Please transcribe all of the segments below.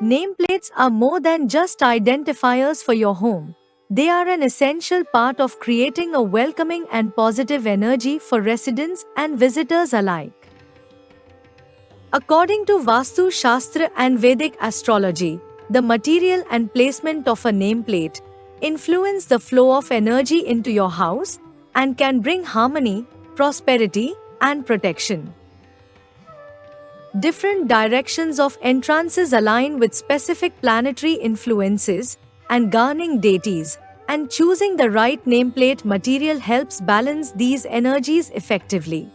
Nameplates are more than just identifiers for your home. They are an essential part of creating a welcoming and positive energy for residents and visitors alike. According to Vastu Shastra and Vedic astrology, the material and placement of a nameplate influence the flow of energy into your house and can bring harmony, prosperity, and protection. Different directions of entrances align with specific planetary influences and garnering deities, and choosing the right nameplate material helps balance these energies effectively.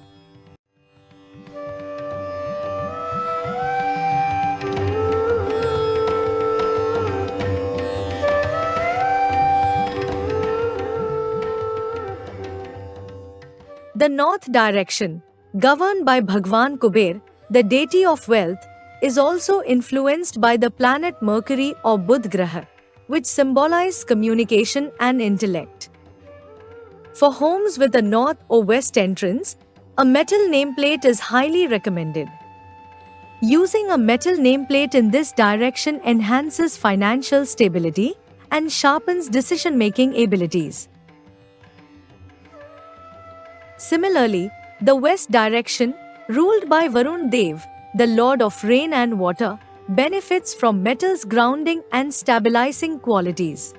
The north direction, governed by Bhagwan Kuber, the deity of wealth, is also influenced by the planet Mercury or Budh Graha, which symbolize communication and intellect. For homes with a north or west entrance, a metal nameplate is highly recommended. Using a metal nameplate in this direction enhances financial stability and sharpens decision-making abilities. Similarly, the west direction, ruled by Varun Dev, the lord of rain and water, benefits from metal's grounding and stabilizing qualities.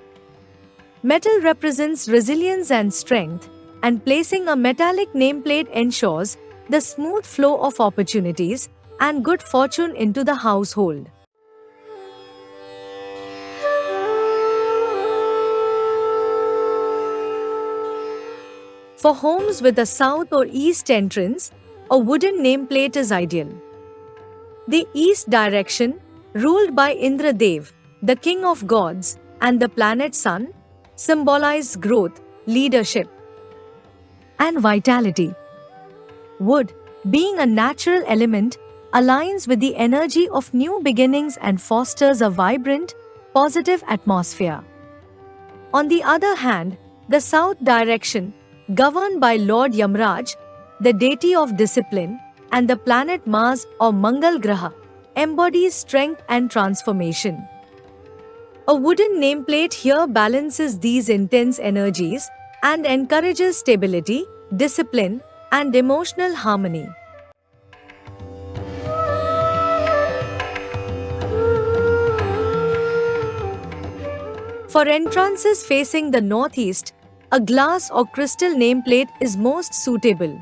Metal represents resilience and strength, and placing a metallic nameplate ensures the smooth flow of opportunities and good fortune into the household. For homes with a south or east entrance, a wooden nameplate is ideal. The east direction, ruled by Indra Dev, the king of gods, and the planet Sun, symbolizes growth, leadership, and vitality. Wood, being a natural element, aligns with the energy of new beginnings and fosters a vibrant, positive atmosphere. On the other hand, the south direction, governed by Lord Yamraj, the deity of discipline, and the planet Mars or Mangal Graha, embodies strength and transformation. A wooden nameplate here balances these intense energies and encourages stability, discipline, and emotional harmony. For entrances facing the northeast, a glass or crystal nameplate is most suitable.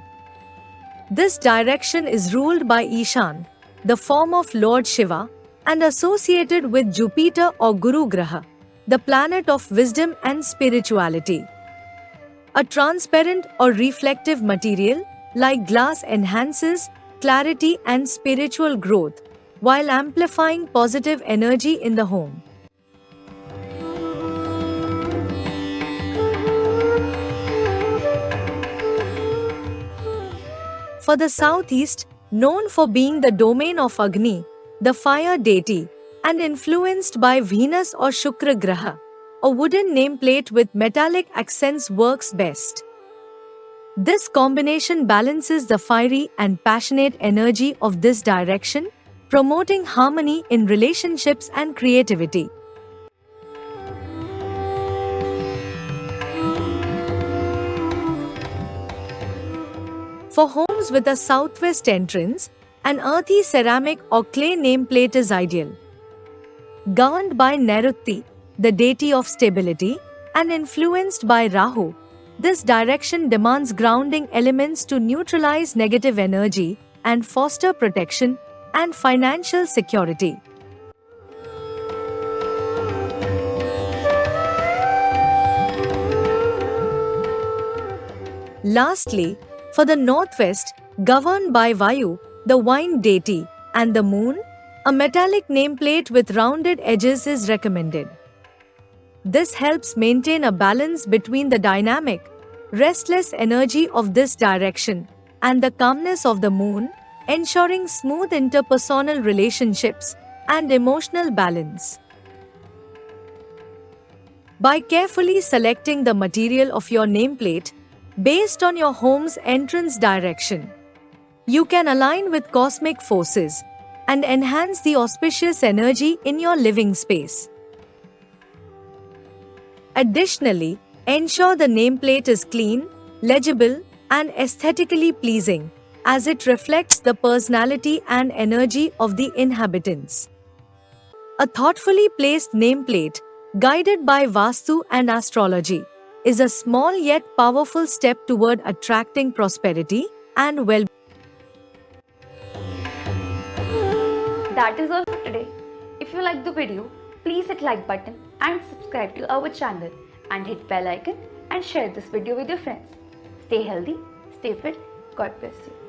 This direction is ruled by Ishan, the form of Lord Shiva, and associated with Jupiter or Guru Graha, the planet of wisdom and spirituality. A transparent or reflective material, like glass, enhances clarity and spiritual growth, while amplifying positive energy in the home. For the southeast, known for being the domain of Agni, the fire deity, and influenced by Venus or Shukra Graha, a wooden nameplate with metallic accents works best. This combination balances the fiery and passionate energy of this direction, promoting harmony in relationships and creativity. For homes with a southwest entrance, an earthy ceramic or clay nameplate is ideal. Governed by Nairuti, the deity of stability, and influenced by Rahu, this direction demands grounding elements to neutralize negative energy and foster protection and financial security. Lastly, for the northwest, governed by Vayu, the wind deity, and the moon, a metallic nameplate with rounded edges is recommended. This helps maintain a balance between the dynamic, restless energy of this direction and the calmness of the moon, ensuring smooth interpersonal relationships and emotional balance. By carefully selecting the material of your nameplate based on your home's entrance direction, you can align with cosmic forces, and enhance the auspicious energy in your living space. Additionally, ensure the nameplate is clean, legible, and aesthetically pleasing, as it reflects the personality and energy of the inhabitants. A thoughtfully placed nameplate, guided by Vastu and astrology, is a small yet powerful step toward attracting prosperity and well-being. That is all for today. If you like the video, please hit like button and subscribe to our channel and hit bell icon and share this video with your friends. Stay healthy, stay fit. God bless you.